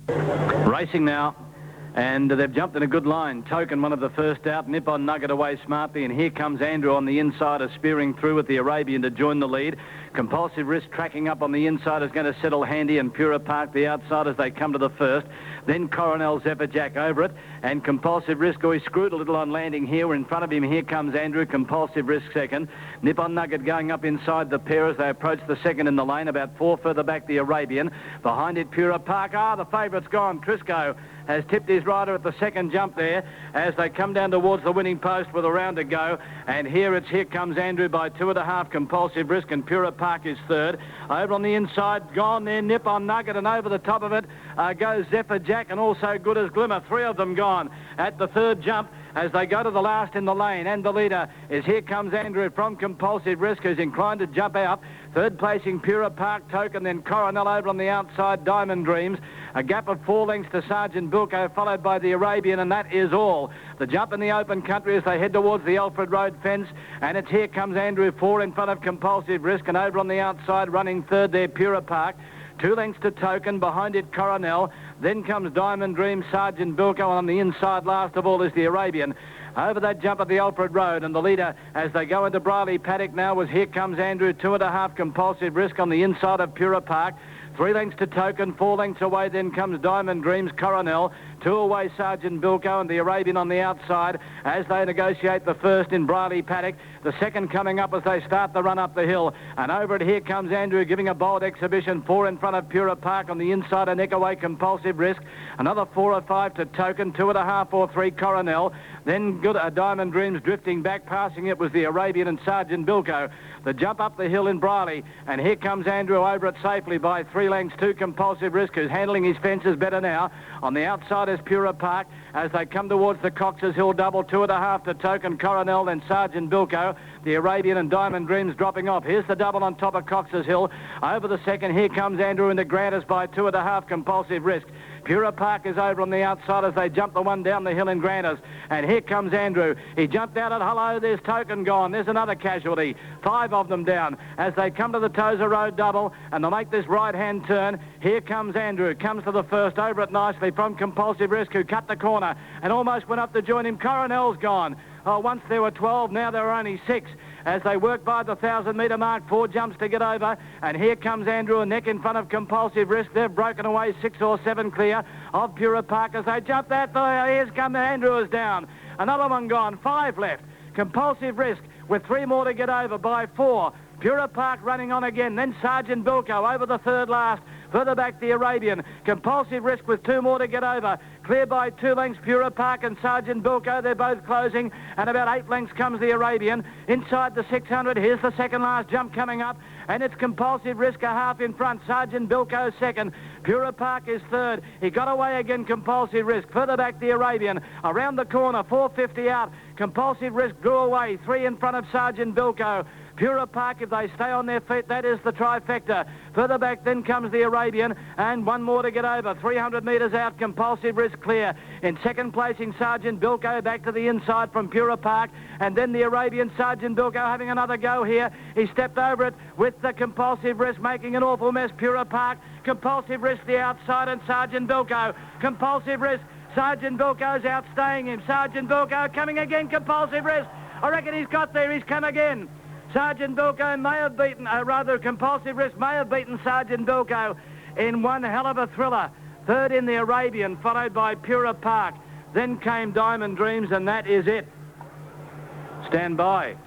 Racing now. And they've jumped in a good line. Token, one of the first out. Nippon Nugget away smartly. And here comes Andrew on the inside, spearing through with the Arabian to join the lead. Compulsive Risk tracking up on the inside is going to settle handy, and Pura Park the outside as they come to the first. Then Coronel Zephyr over it. And Compulsive Risk, he screwed a little on landing here. We're in front of him. Here comes Andrew. Compulsive Risk second. Nippon Nugget going up inside the pair as they approach the second in the lane. About 4 further back, the Arabian. Behind it, Pura Park. The favourite's gone. Trisco has tipped his rider at the second jump there as they come down towards the winning post with a round to go. And here comes Andrew by 2.5. Compulsive Risk, and Pura Park is third. Over on the inside, gone there, Nippon Nugget, and over the top of it goes Zephyr Jack, and also Good as Glimmer. 3 of them gone at the third jump as they go to the last in the lane. And the leader is here comes Andrew from Compulsive Risk, who's inclined to jump out. Third placing Pura Park, Token, then Coronel over on the outside, Diamond Dreams. A gap of 4 lengths to Sergeant Bilko, followed by the Arabian, and that is all. The jump in the open country as they head towards the Alfred Road fence, and it's here comes Andrew, 4 in front of Compulsive Risk, and over on the outside, running third there, Pura Park. 2 lengths to Token, behind it Coronel. Then comes Diamond Dream, Sergeant Bilko, and on the inside, last of all, is the Arabian. Over that jump at the Alfred Road, and the leader as they go into Briley Paddock now was here comes Andrew, 2.5 Compulsive Risk on the inside of Pura Park. 3 lengths to Token, 4 lengths away, then comes Diamond Dreams, Coronel. 2 away, Sergeant Bilko, and the Arabian on the outside as they negotiate the first in Briley Paddock. The second coming up as they start the run up the hill. And over it, here comes Andrew giving a bold exhibition. 4 in front of Pura Park on the inside, a neck away, Compulsive Risk. Another 4 or 5 to Token, 2.5 or 3, Coronel. Then good Diamond Dreams drifting back, passing it was the Arabian and Sergeant Bilko. The jump up the hill in Briley, and here comes Andrew over it safely by 3 lengths to Compulsive Risk, who's handling his fences better now. On the outside is Pura Park as they come towards the Cox's Hill double, 2.5 to Token, Coronel, then Sergeant Bilko. The Arabian and Diamond Dreams dropping off. Here's the double on top of Cox's Hill. Over the second, here comes Andrew into Granters by 2.5, Compulsive Risk. Pura Park is over on the outside as they jump the one down the hill in Granters. And here comes Andrew. He jumped out at hello. There's Token gone. There's another casualty. 5 of them down as they come to the Tozer Road double, and they'll make this right-hand turn. Here comes Andrew. Comes to the first. Over it nicely from Compulsive Risk, who cut the corner and almost went up to join him. Coronel's gone. Once there were 12, now there are only 6. As they work by the 1,000-metre mark, 4 jumps to get over. And here comes Andrew, a neck in front of Compulsive Risk. They've broken away 6 or 7 clear of Pura Park as they jump that. Here's come Andrew is down. Another one gone. 5 left. Compulsive Risk with 3 more to get over by 4. Pura Park running on again. Then Sergeant Bilko over the third last. Further back, the Arabian. Compulsive Risk with 2 more to get over. Clear by 2 lengths, Pura Park and Sergeant Bilko. They're both closing. And about 8 lengths comes the Arabian. Inside the 600, here's the second last jump coming up. And it's Compulsive Risk a half in front. Sergeant Bilko second. Pura Park is third. He got away again, Compulsive Risk. Further back, the Arabian. Around the corner, 450 out. Compulsive Risk grew away. 3 in front of Sergeant Bilko. Pura Park, if they stay on their feet, that is the trifecta. Further back, then comes the Arabian, and 1 more to get over. 300 metres out, Compulsive Risk clear. In second placing, Sergeant Bilko back to the inside from Pura Park, and then the Arabian, Sergeant Bilko having another go here. He stepped over it with the Compulsive Risk, making an awful mess. Pura Park, Compulsive Risk the outside, and Sergeant Bilko. Compulsive Risk, Sergeant Bilko's outstaying him. Sergeant Bilko coming again, Compulsive Risk. I reckon he's got there, he's come again. Sergeant Bilko may have beaten, Compulsive Risk may have beaten Sergeant Bilko in one hell of a thriller. Third in the Arabian, followed by Pura Park. Then came Diamond Dreams, and that is it. Stand by.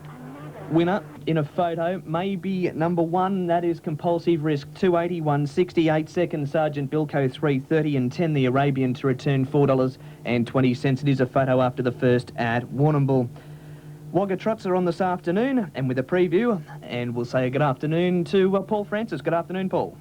Winner in a photo, maybe number 1, that is Compulsive Risk, 281.68 seconds, Sergeant Bilko 330 and 10 the Arabian to return $4.20. It is a photo after the first at Warrnambool. Wagga Trots are on this afternoon, and with a preview, and we'll say good afternoon to Paul Francis. Good afternoon, Paul.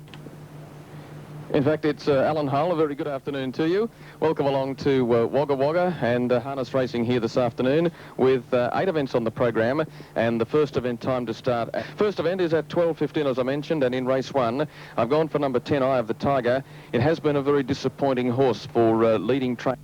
In fact, it's Alan Hull. A very good afternoon to you. Welcome along to Wagga Wagga and harness racing here this afternoon with 8 events on the program, and the first event time to start. First event is at 12:15, as I mentioned, and in race 1, I've gone for number 10, Eye of the Tiger. It has been a very disappointing horse for leading track.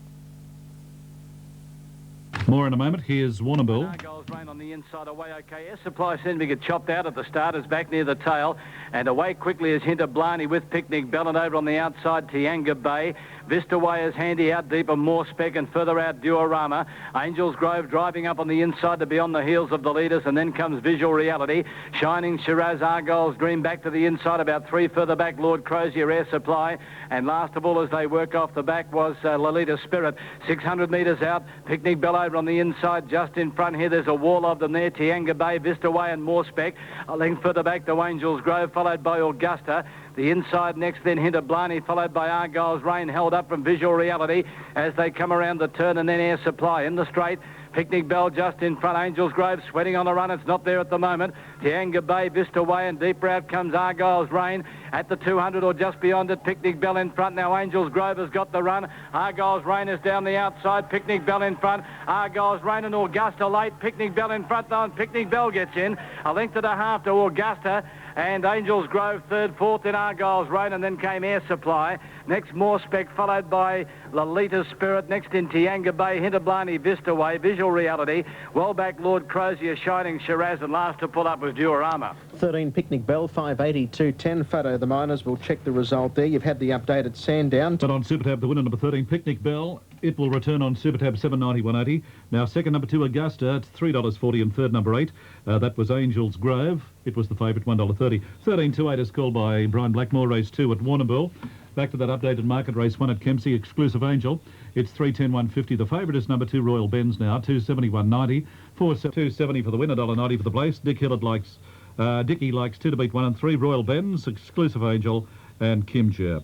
More in a moment. Here's Warrnambool. Goals rain on the inside away. Okay, Supply seemed to get chopped out at the start. Is back near the tail. And away quickly is Hinter Blarney with Picnic Bell, and over on the outside, Tianga Bay. Vista Way is handy out deep, and more spec, and further out Diorama. Angels Grove driving up on the inside to be on the heels of the leaders, and then comes Visual Reality. Shining Shiraz, Argyle's Dream back to the inside, about 3 further back, Lord Crozier, Air Supply. And last of all, as they work off the back, was Lolita Spirit. 600 metres out, Picnic Bell over on the inside, just in front here. There's a wall of them there, Tianga Bay, Vista Way and more spec. A length further back to Angels Grove, followed by Augusta. The inside next, then Hinter Blarney, followed by Argyle's Rain, held up from Visual Reality as they come around the turn, and then Air Supply in the straight. Picnic Bell just in front. Angels Grove sweating on the run. It's not there at the moment. Tianga Bay, Vista Way, and deeper out comes Argyle's Rain at the 200 or just beyond it. Picnic Bell in front. Now Angels Grove has got the run. Argyle's Rain is down the outside. Picnic Bell in front. Argyle's Rain and Augusta late. Picnic Bell in front though, and Picnic Bell gets in. A length and a half to Augusta. And Angels Grove third, fourth in Argyle's Rain, and then came Air Supply. Next, More Spec, followed by Lolita Spirit. Next in Tianga Bay, Hinter Blarney, Vista Way, Visual Reality. Well back, Lord Crozier, Shining Shiraz, and last to pull up was Diorama. 13 Picnic Bell, 582.10. Photo the Miners will check the result there. You've had the updated Sandown. But on Super Tab, the winner, number 13, Picnic Bell. It will return on Super Tab 791.80. Now, second, number 2, Augusta, it's $3.40, and third, number 8. That was Angels Grove. It was the favourite, $1.30. 13.28 is called by Brian Blackmore, race 2 at Warrnambool. Back to that updated market, race 1 at Kempsey, Exclusive Angel. It's 3.10, 1.50. The favourite is number 2, Royal Benz now, 2.71.90. 2.70 for the winner, $1.90 for the place. Dick Hillard likes, Dickie likes 2 to beat 1 and 3. Royal Benz, Exclusive Angel, and Kim Jer.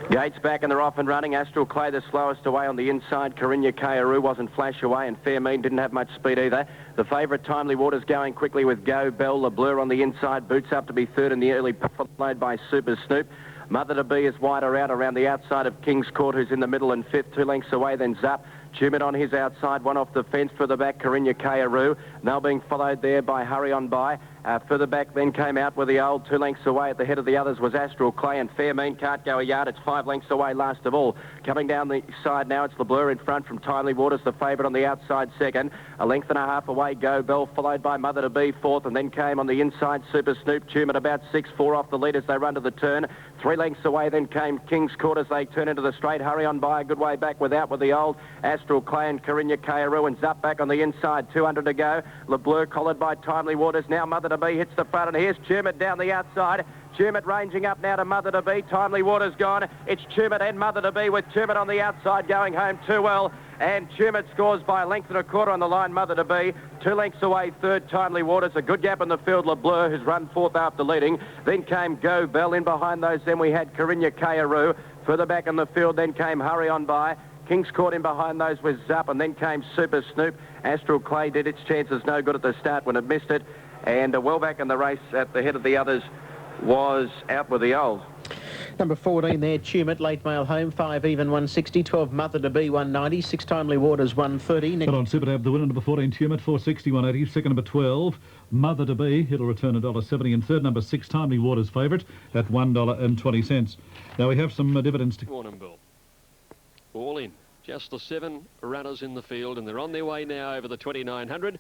Gates back and they're off and running. Astral Clay the slowest away on the inside. Carinya Kayaru wasn't flash away, and Fair Mean didn't have much speed either. The favourite Timely Waters going quickly with Go Bell. Le Bleu on the inside. Boots up to be third in the early, followed by Super Snoop. Mother to Be is wider out around the outside of King's Court, who's in the middle and fifth. 2 lengths away, then Zap. Tumid on his outside, one off the fence. Further back, Carinya Kayaru. Now being followed there by Hurry On By. Further back then came out with the old 2 lengths away. At the head of the others was Astral Clay, and Fair Mean can't go a yard. It's 5 lengths away last of all. Coming down the side now, it's Le Bleu in front from Timely Waters, the favourite on the outside second. A length and a half away, Go Bell, followed by Mother to Be fourth, and then came on the inside Super Snoop. Tumid about 6-4 off the lead as they run to the turn. 3 lengths away then came King's Court as they turn into the straight. Hurry On By a good way back with the old Astral Clay and Carinya Kayaru, and Zap back on the inside. 200 to go. Le Bleu collared by Timely Waters. Now Mother to Be hits the front, and here's Tumid down the outside. Tumid ranging up now to Mother to Be. Timely Waters gone. It's Tumid and Mother to Be, with Tumid on the outside going home too well. And Tumid scores by a length and a quarter on the line, Mother to Be. 2 lengths away, third, Timely Waters. A good gap in the field, Le Bleu, who's run fourth after leading. Then came Go Bell. In behind those, then we had Carinya Kayaru. Further back in the field, then came Hurry On By. King's Court in behind those was Zap, and then came Super Snoop. Astral Clay did its chances no good at the start when it missed it. And well back in the race at the head of the others was Out With The Old. Number 14 there, Tumid, Late Mail Home, 5 even, 160. 12 Mother to Be, 190. 6 Timely Waters, 130. But on Super Tab, the winner, number 14, Tumid, 460, 180. Second, number 12, Mother to Be. It'll return $1.70. And third, number 6, Timely Waters, favourite, at $1.20. Now we have some dividends to... Warrnambool. All in. Just the 7 runners in the field, and they're on their way now over the 2900.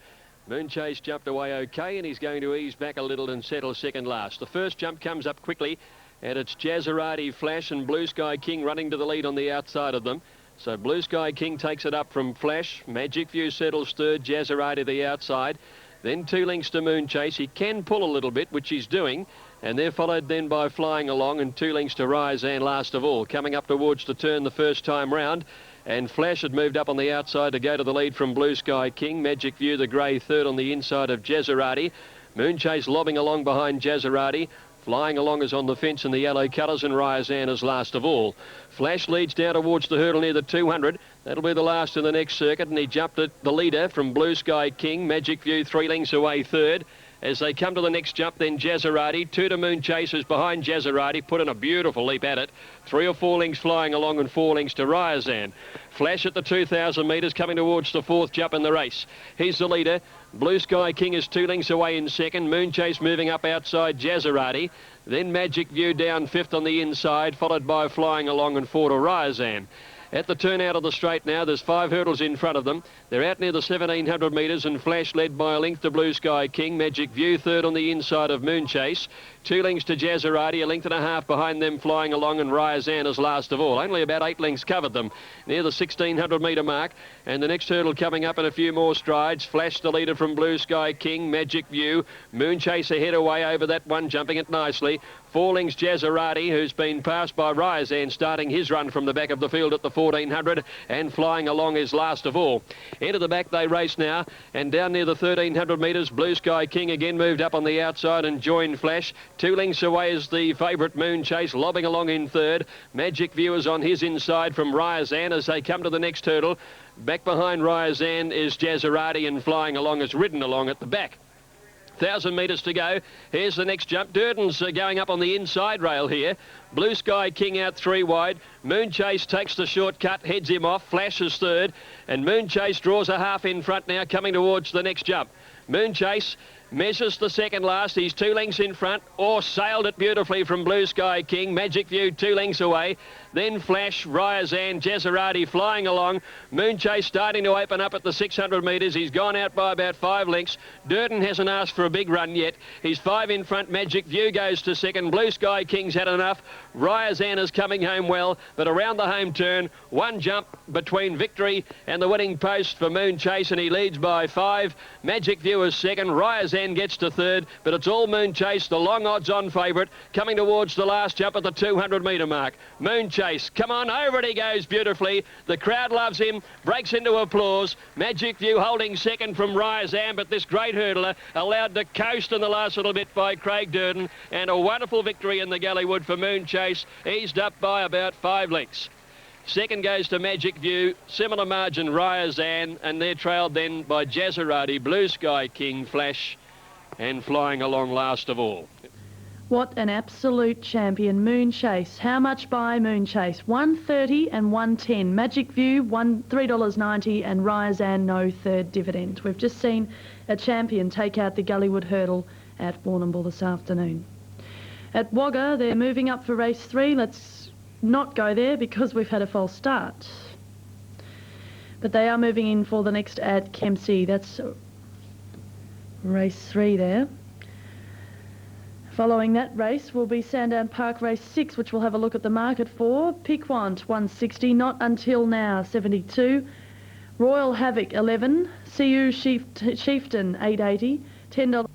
Moonchase jumped away okay, and he's going to ease back a little and settle second last. The first jump comes up quickly, and it's Jazzerati Flash and Blue Sky King running to the lead on the outside of them. So Blue Sky King takes it up from Flash. Magic View settles third, Jazzerati the outside. Then 2 lengths to Moonchase. He can pull a little bit, which he's doing, and they're followed then by Flying Along, and 2 lengths to Rise and last of all. Coming up towards the turn the first time round. And Flash had moved up on the outside to go to the lead from Blue Sky King. Magic View, the grey, third on the inside of Jazzerati. Moonchase lobbing along behind Jazzerati. Flying Along is on the fence in the yellow colours, and Ryazan is last of all. Flash leads down towards the hurdle near the 200. That'll be the last in the next circuit, and he jumped at the leader from Blue Sky King. Magic View 3 lengths away third. As they come to the next jump, then Jazzerati. 2 to Moonchase, who's behind Jazzerati. Put in a beautiful leap at it. 3 or 4 lengths Flying Along, and 4 lengths to Ryazan. Flash at the 2,000 metres, coming towards the 4th jump in the race. He's the leader. Blue Sky King is 2 lengths away in second. Moonchase moving up outside Jazzerati. Then Magic View down 5th on the inside, followed by Flying Along and 4 to Ryazan. At the turn out of the straight now, there's 5 hurdles in front of them. They're out near the 1,700 metres, and Flash led by a length to Blue Sky King. Magic View third on the inside of Moonchase. 2 lengths to Jazzerati, a length and a half behind them flying along, and Ryazan is last of all. Only about 8 lengths covered them near the 1,600 metre mark, and the next hurdle coming up in a few more strides. Flash the leader from Blue Sky King. Magic View. Moonchase ahead away over that one, jumping it nicely. 4 lengths Jazzerati, who's been passed by Ryazan, starting his run from the back of the field at the 1,400, and flying along is last of all. Into the back they race now, and down near the 1,300 metres, Blue Sky King again moved up on the outside and joined Flash. 2 lengths away is the favourite Moonchase, lobbing along in third. Magic View is on his inside from Ryazan as they come to the next hurdle. Back behind Ryazan is Jazzerati, and flying along is ridden along at the back. 1,000 metres to go. Here's the next jump. Durden's going up on the inside rail here. Blue Sky King out 3 wide. Moonchase takes the shortcut, heads him off. Flash is third, and Moonchase draws a half in front now, coming towards the next jump. Moonchase measures the second last. He's 2 lengths in front, or sailed it beautifully from Blue Sky King. Magic View 2 lengths away. Then Flash, Ryazan, Jazzerati flying along. Moonchase starting to open up at the 600 metres. He's gone out by about 5 lengths. Durden hasn't asked for a big run yet. He's 5 in front. Magic View goes to second. Blue Sky King's had enough. Ryazan is coming home well, but around the home turn, 1 jump between victory and the winning post for Moonchase, and he leads by 5. Magic View is second. Ryazan gets to third, but it's all Moonchase, the long odds-on favourite, coming towards the last jump at the 200 metre mark. Moonchase, come on, over it he goes beautifully. The crowd loves him, breaks into applause. Magic View holding second from Ryazan, but this great hurdler allowed to coast in the last little bit by Craig Durden, and a wonderful victory in the Galleywod for Moonchase, eased up by about 5 lengths. Second goes to Magic View, similar margin Ryazan, and they're trailed then by Jazzerati, Blue Sky King, Flash, and flying along last of all. What an absolute champion, Moonchase. How much by Moonchase? 130 and 110. Magic View, $3.90, and Ryazan, no third dividend. We've just seen a champion take out the Galleywod hurdle at Warrnambool this afternoon. At Wagga, they're moving up for race 3. Let's not go there because we've had a false start. But they are moving in for the next at Kempsey. That's race 3 there. Following that race will be Sandown Park race 6, which we'll have a look at the market for. Piquant 160, Not Until Now 72, Royal Havoc 11, CU Chieftain 880, $10.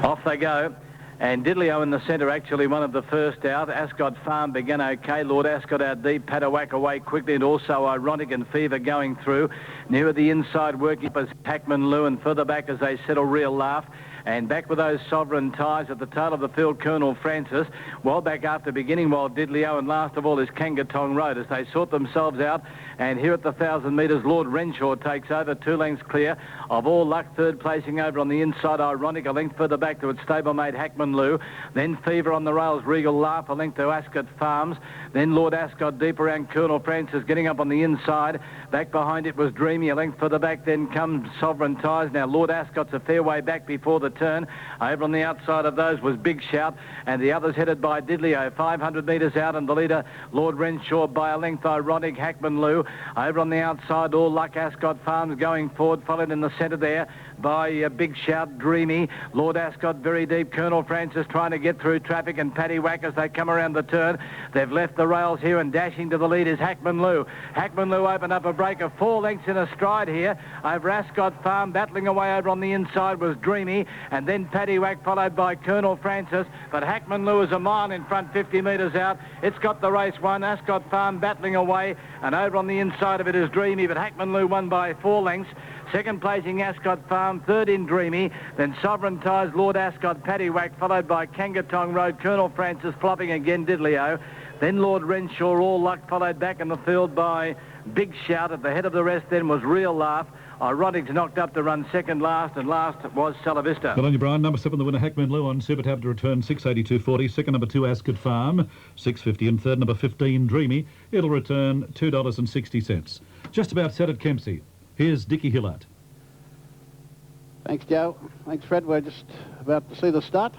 Off they go. And Diddley-O in the centre, actually one of the first out. Ascot Farm began okay. Lord Ascot out deep. Padawack away quickly, and also Ironic and Fever going through. Nearer the inside, working up as Hackman Lou, and further back as they settle Real Laugh. And back with those sovereign ties at the tail of the field, Colonel Francis. Well back after beginning, while Diddley-O, and last of all is Kangatong Road as they sort themselves out. And here at the 1,000 metres, Lord Renshaw takes over, 2 lengths clear of All Luck, third placing over on the inside. Ironic, a length further back to its stablemate Hackman Lou. Then Fever on the rails, Regal Laugh, a length to Ascot Farms. Then Lord Ascot deep around Colonel Francis, getting up on the inside. Back behind it was Dreamy, a length further back. Then comes Sovereign Ties. Now Lord Ascot's a fair way back before the turn. Over on the outside of those was Big Shout, and the others headed by Diddley-O. 500 metres out, and the leader, Lord Renshaw, by a length. Ironic, Hackman Lou. Over on the outside, All Luck, Ascot Farms going forward, followed in the centre there by Big Shout, Dreamy. Lord Ascot very deep. Colonel Francis trying to get through traffic, and Paddy Whack as they come around the turn. They've left the rails here, and dashing to the lead is Hackman Lou. Hackman Lou opened up a break of 4 lengths in a stride here over Ascot Farm. Battling away over on the inside was Dreamy, and then Paddy Whack followed by Colonel Francis. But Hackman Lou is a mile in front, 50 metres out. It's got the race won. Ascot Farm battling away, and over on the inside of it is Dreamy, but Hackman Lou won by 4 lengths. Second placing Ascot Farm, third in Dreamy, then Sovereign Ties, Lord Ascot, Paddy Whack, followed by Kangatong Road, Colonel Francis, flopping again Diddley-O. Then Lord Renshaw, All Luck, followed back in the field by Big Shout. At the head of the rest then was Real Laugh. Ironic's knocked up to run second last, and last was Stella Vista. Good on you, Brian. Number 7, the winner, Hackman Lou on Super Tab to return 682.40. Second, number 2, Ascot Farm, 650. And third, number 15, Dreamy. It'll return $2.60. Just about set at Kempsey. Here's Dickie Hillard. Thanks, Joe. Thanks, Fred. We're just about to see the start.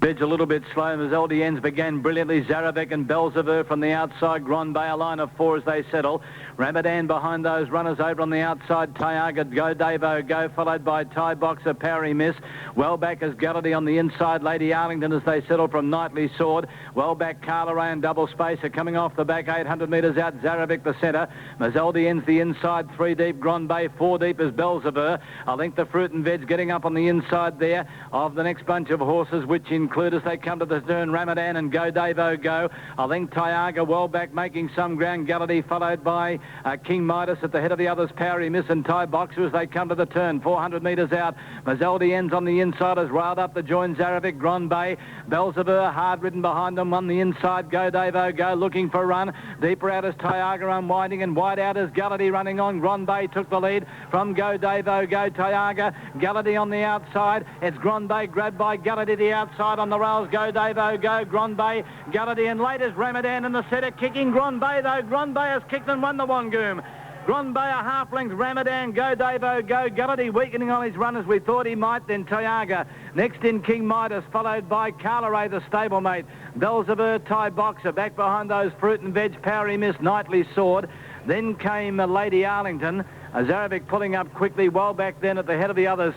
Bidge a little bit slow. Mazaldiens began brilliantly. Zaravek and Belzever from the outside. Grand Bay, a line of 4 as they settle. Ramadan behind those runners over on the outside. Tyaga, Go Davo, Go, followed by Tie Boxer, Parry Miss. Well back is Gallity on the inside. Lady Arlington as they settle from Knightly Sword. Well back, Carla Ray and Double Spacer coming off the back 800 metres out. Zaravek the centre. Mazaldiens the inside. 3 deep. Grand Bay 4 deep is Belzever. I think the Fruit and Veg getting up on the inside there of the next bunch of horses, which include as they come to the turn Ramadan and Go Davo Go. I think Tyaga well back making some ground. Gallity followed by King Midas at the head of the others. Parry Miss and Tie Boxer as they come to the turn. 400 metres out. Mazaldiens on the inside has railed up the join. Zaravik, Grand Bay, Belzever hard ridden behind them on the inside. Go Davo Go looking for a run. Deeper out is Tyaga unwinding and wide out is Gallity running on. Grand Bay took the lead from Go Davo Go. Tyaga, Gallity on the outside. It's Grand Bay grabbed by Gallity the outside on the rails. Go Davo Go. Grand Bay, Gallity and late is Ramadan in the centre kicking. Grand Bay though. Grand Bay has kicked and won the Wangoom. Grand Bay a half length. Ramadan, Go Davo Go. Gallity weakening on his run as we thought he might. Then Tyaga. Next in King Midas, followed by Carla Ray, the stablemate. Belzever, Tie Boxer. Back behind those Fruit and Veg, Parry Miss, Knightly Sword. Then came Lady Arlington. Zaravik pulling up quickly. Well back then at the head of the others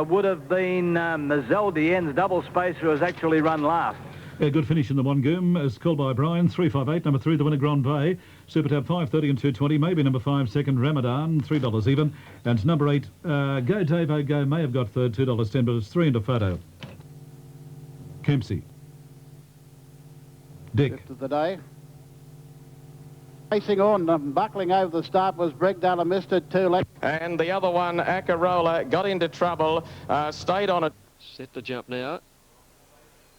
would have been Mazaldiens. Double Spacer who has actually run last. A good finish in the Wangoom, as called by Brian. 358, number 3, the winner, Grand Bay. Super Tab 530 and 220. Maybe number 5, second, Ramadan, $3 even. And number 8, Go Davo Go, may have got third, $2.10, but it's 3 into photo. Kempsey. Dick. Fifth of the day. Racing on, buckling over the start was Bregdale, missed it 2 left. And the other one, Akarola, got into trouble, stayed on it. Set to jump now.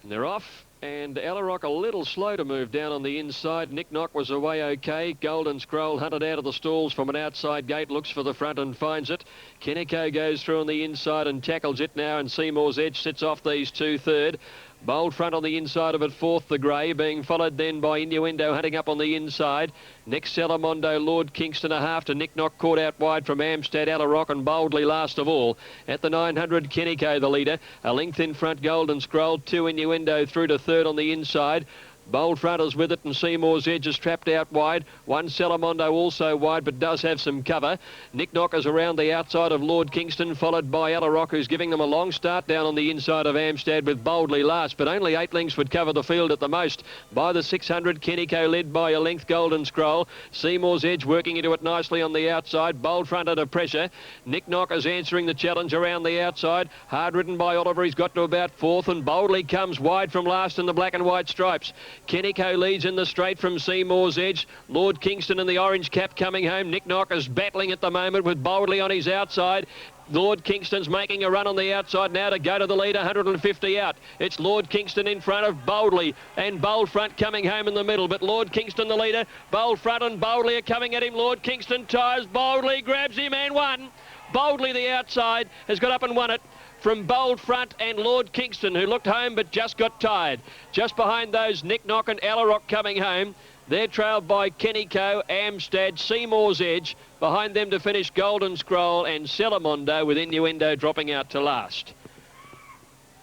And they're off. And Alarock a little slow to move down on the inside. Nick Knock was away okay. Golden Scroll hunted out of the stalls from an outside gate, looks for the front and finds it. Kenneco goes through on the inside and tackles it now, and Seymour's Edge sits off these 2 third. Bold Front on the inside of it, 4th the Grey, being followed then by Innuendo hunting up on the inside. Next Salamondo, Lord Kingston a half to Nick Knock, caught out wide from Amstead, Alarock and Boldly last of all. At the 900, Kenneco the leader, a length in front, Golden Scroll, 2 Innuendo through to 3rd on the inside. Bold Front is with it and Seymour's Edge is trapped out wide. 1 Salamondo also wide but does have some cover. Nick Knock is around the outside of Lord Kingston, followed by Alarock, who's giving them a long start down on the inside of Amstead with Boldly last, but only 8 lengths would cover the field at the most. By the 600, Kenneco led by a length, Golden Scroll. Seymour's Edge working into it nicely on the outside. Bold Front under pressure. Nick Knock is answering the challenge around the outside. Hard ridden by Oliver, he's got to about 4th, and Boldly comes wide from last in the black and white stripes. Kenneco leads in the straight from Seymour's Edge. Lord Kingston in the orange cap coming home. Nick Knock is battling at the moment with Boldly on his outside. Lord Kingston's making a run on the outside now to go to the lead, 150 out. It's Lord Kingston in front of Boldly, and Bold Front coming home in the middle, but Lord Kingston the leader. Bold Front and Boldly are coming at him. Lord Kingston tires, Boldly grabs him and won. Boldly the outside has got up and won it from Bold Front and Lord Kingston, who looked home but just got tired. Just behind those, Nick Knock and Alarock coming home. They're trailed by Kenneco, Amstead, Seymour's Edge. Behind them to finish Golden Scroll and Salamondo, with Innuendo dropping out to last.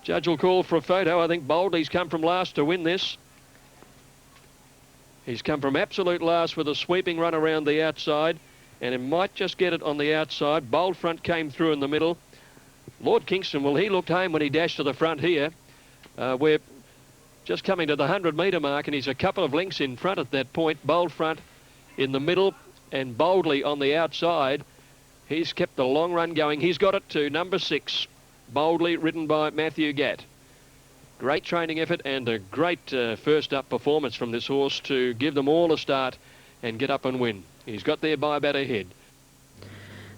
Judge will call for a photo. I think Boldly's come from last to win this. He's come from absolute last with a sweeping run around the outside, and he might just get it on the outside. Bold Front came through in the middle. Lord Kingston, well, he looked home when he dashed to the front here. We're just coming to the 100-metre mark, and he's a couple of lengths in front at that point. Bold Front in the middle and Boldly on the outside. He's kept the long run going. He's got it to number 6, Boldly, ridden by Matthew Gatt. Great training effort and a great first up performance from this horse to give them all a start and get up and win. He's got there by about a head.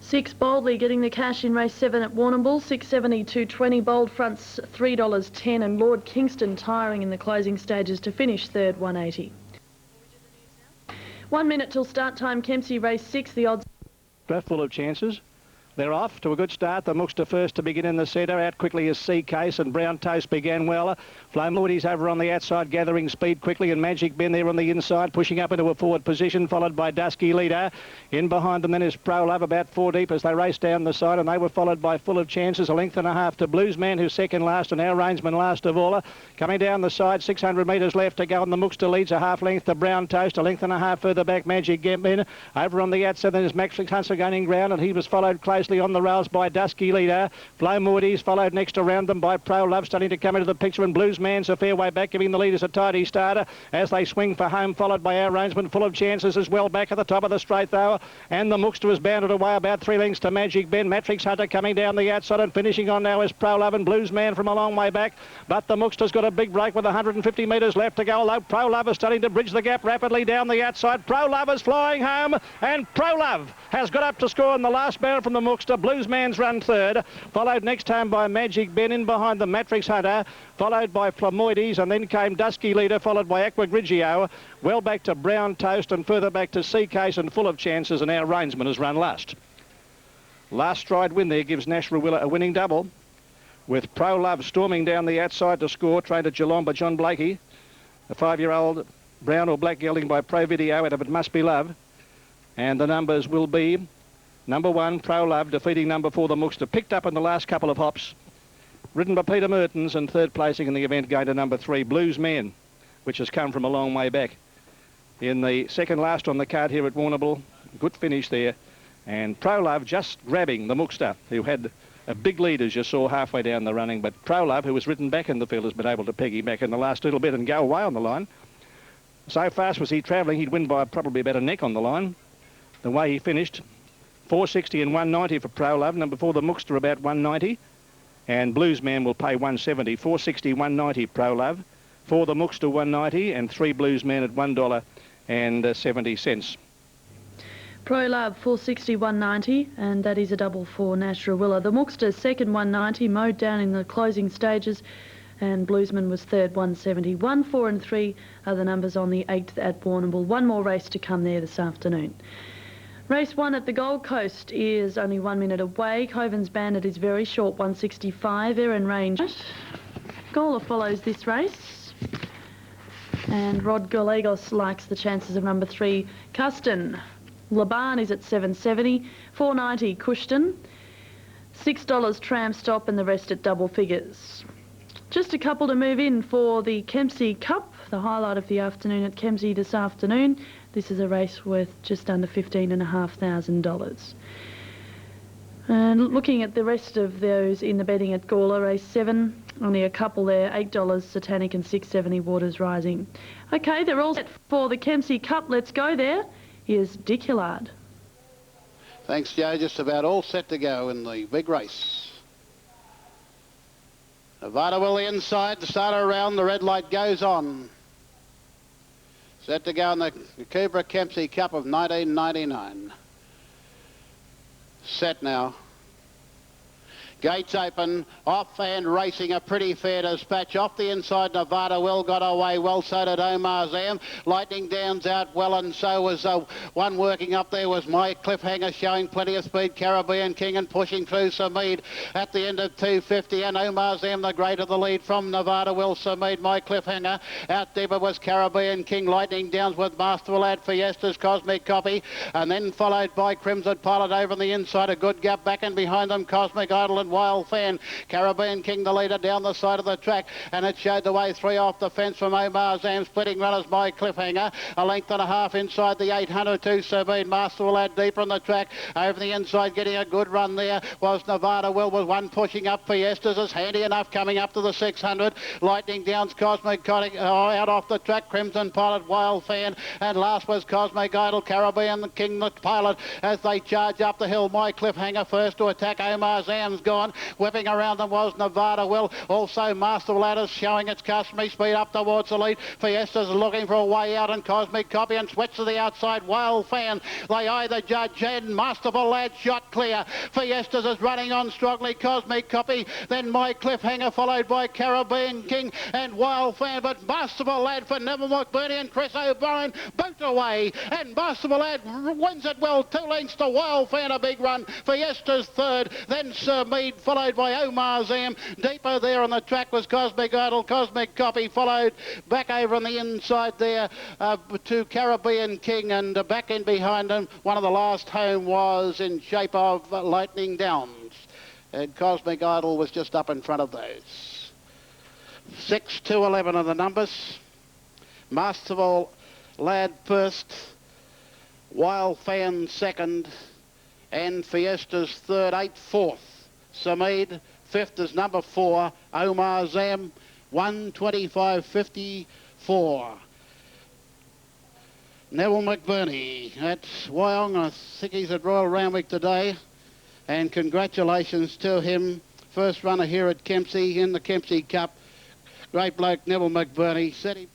6 Boldly getting the cash in race 7 at Warrnambool, 670, 220. Bold Front's $3.10, and Lord Kingston tiring in the closing stages to finish 3rd, 180. 1 minute till start time. Kempsey race 6. The odds Full of chances. They're off to a good start. The Mookster first to begin in the centre. Out quickly as Sea Case, and Brown Toast began well. Flame Lordy's over on the outside, gathering speed quickly, and Magic Ben there on the inside, pushing up into a forward position, followed by Dusky Leader. In behind them then is Pro Love, about 4 deep as they race down the side, and they were followed by Full of Chances, a length and a half to Bluesman, who's second last, and our Rangeman last of all. Coming down the side, 600 metres left to go, and the Mookster leads a half length to Brown Toast, a length and a half further back, Magic Ben. Over on the outside then is Max Hunter gaining ground, and he was followed closely on the rails by Dusky Leader. Flo Moody's followed next around them by Pro Love, starting to come into the picture, and Bluesman's a fair way back, giving the leaders a tidy starter as they swing for home, followed by our Rangeman, Full of Chances as well, back at the top of the straight though, and the Mookster was bounded away about 3 lengths to Magic Ben. Matrix Hunter coming down the outside, and finishing on now is Pro Love and Bluesman from a long way back, but the Mookster's got a big break with 150 metres left to go, although Pro Love is starting to bridge the gap rapidly down the outside. Pro Love is flying home, and Pro Love has got up to score in the last barrel from the Mookster. Bluesman's run third, followed next home by Magic Ben. In behind the Matrix Hunter, followed by Flamoides, and then came Dusky Leader, followed by Aqua Grigio, well back to Brown Toast, and further back to Sea Case and Full of Chances, and our Rangeman has run last. Last stride win there gives Nash Rawilla a winning double, with Pro Love storming down the outside to score, trained at Geelong by John Blakey. A 5-year-old brown or black gelding by Pro Video out of It Must Be Love. And the numbers will be number 1, Pro Love, defeating number 4, the Mookster, picked up in the last couple of hops. Ridden by Peter Mertens, and third placing in the event going to number 3, Bluesman, which has come from a long way back. In the second last on the card here at Warrnambool, good finish there. And Pro Love just grabbing the Mookster, who had a big lead, as you saw, halfway down the running. But Pro Love, who was ridden back in the field, has been able to peg him back in the last little bit and go away on the line. So fast was he travelling, he'd win by probably about a neck on the line. The way he finished, 460 and 190 for Pro Love. Number 4, the Mookster, about 190. And Bluesman will pay 170. 460, 190 Pro Love. 4, the Mookster, 190. And 3, Bluesman at $1.70. Pro Love 460 190, and that is a double for Nash Rawilla. The Mookster second 190, mowed down in the closing stages, and Bluesman was third 170. 1, 4 and 3 are the numbers on the 8th at Warrnambool. One more race to come there this afternoon. Race 1 at the Gold Coast is only 1 minute away. Coven's Bandit is very short, 165. Erin Range. Gawler follows this race, and Rod Gallegos likes the chances of number 3, Custon. Laban is at 770, 490 Cushton, $6 Tram Stop, and the rest at double figures. Just a couple to move in for the Kempsey Cup, the highlight of the afternoon at Kempsey this afternoon. This is a race worth just under $15,500. And looking at the rest of those in the betting at Gawler, race 7, only a couple there, $8 Satanic and $6.70 Waters Rising. Okay, they're all set for the Kempsey Cup. Let's go there. Here's Dick Hillard. Thanks, Joe. Just about all set to go in the big race. Nevada will the inside to start around. The red light goes on. Set to go in the Cobra Kempsey Cup of 1999. Set now. Gates open, off and racing a pretty fair dispatch. Off the inside, Nevada Will got away well, so did Omar Zam. Lightning Downs out well, and so was one working up there was My Cliffhanger, showing plenty of speed. Caribbean King and pushing through Sameed at the end of 250, and Omar Zam the great of the lead from Nevada Will. Sameed, My Cliffhanger. Out deeper was Caribbean King. Lightning Downs with Masterful Ad Fiesta's Cosmic Copy, and then followed by Crimson Pilot over on the inside. A good gap back, and behind them Cosmic Idol and Wild Fan. Caribbean King the leader down the side of the track, and it showed the way 3 off the fence from Omar Zam. Splitting runners by Cliffhanger, a length and a half inside the 800 to Sabine. Master will add deeper on the track. Over the inside, getting a good run there was Nevada Will, with one pushing up Fiestas. Is handy enough coming up to the 600. Lightning Downs, Cosmic Conic out off the track. Crimson Pilot, Wild Fan, and last was Cosmic Idol. Caribbean King the Pilot as they charge up the hill. My Cliffhanger first to attack. Omar Zam's gone. gone. Whipping around them was Nevada Will. Also Masterful Ladders showing its customary speed up towards the lead. Fiesta's looking for a way out, and Cosmic Copy and switch to the outside. Wild Fan, they either judge, and Masterful Lad shot clear. Fiesta's is running on strongly. Cosmic Copy, then My Cliffhanger, followed by Caribbean King and Wild Fan, but Masterful Lad for Neville McBurney and Chris O'Brien boot away, and Masterful Lad wins it well, 2 lengths to Wild Fan, a big run. Fiesta's third, then Sir Mead, followed by Omar Zam. Deeper there on the track was Cosmic Idol. Cosmic Copy followed back over on the inside there to Caribbean King, and back in behind him, one of the last home was in shape of Lightning Downs, and Cosmic Idol was just up in front of those. 6 to 11 are the numbers. Masterful Lad first, Wild Fan second, and Fiesta's third, 8 fourth. Samid fifth is number 4, Omar Zam, 125.54. Neville McBurney at Wyong, I think he's at Royal Randwick today, and congratulations to him. First runner here at Kempsey in the Kempsey Cup. Great bloke, Neville McBurney. Said he...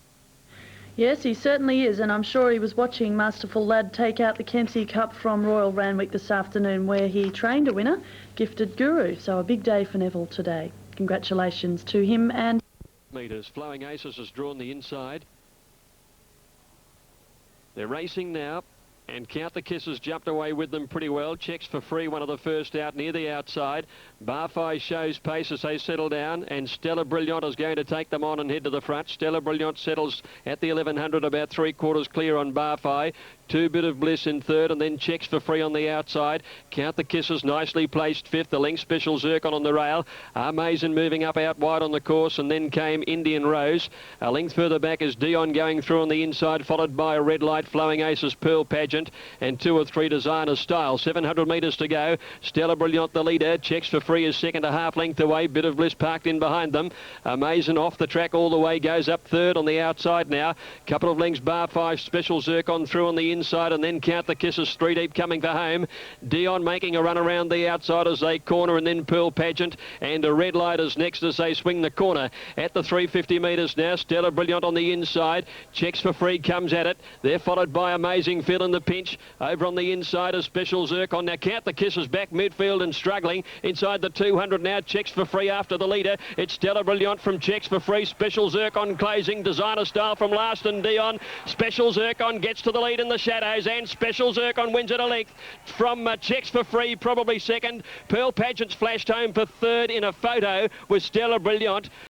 Yes, he certainly is, and I'm sure he was watching Masterful Lad take out the Kempsey Cup from Royal Randwick this afternoon, where he trained a winner, Gifted Guru. So a big day for Neville today. Congratulations to him. And metres. Flowing Aces has drawn the inside. They're racing now, and Count the Kisses jumped away with them pretty well. Checks for Free, one of the first out near the outside. Barfi shows pace as they settle down, and Stella Brilliant is going to take them on and head to the front. Stella Brilliant settles at the 1100, about 3/4 clear on Barfi. 2 Bit of Bliss in third, and then Checks for Free on the outside. Count the Kisses nicely placed fifth. The length Special Zircon on the rail. Amazing moving up out wide on the course, and then came Indian Rose. A length further back is Dion going through on the inside, followed by a Red Light, Flowing Aces, Pearl Pageant, and 2 or 3 Designer Style. 700 metres to go. Stella Brilliant the leader. Checks for Free is second, a half length away. Bit of Bliss parked in behind them. Amazing off the track all the way, goes up third on the outside now. Couple of lengths Bar 5, Special Zircon through on the inside, and then Count the Kisses 3 deep coming for home. Dion making a run around the outside as they corner, and then Pearl Pageant, and a Red Light is next as they swing the corner. At the 350 metres now, Stella Brilliant on the inside. Checks for Free comes at it. They're followed by Amazing Phil in the pinch. Over on the inside is Special Zircon. Now Count the Kisses back midfield and struggling. Inside the 200 now, Checks for Free after the leader. It's Stella Brilliant from Checks for Free. Special Zircon closing. Designer Style from last, and Dion. Special Zircon gets to the lead in the shadows, and Special Zircon wins at a length from Checks for Free, probably second. Pearl Pageant's flashed home for third in a photo with Stella Brilliant.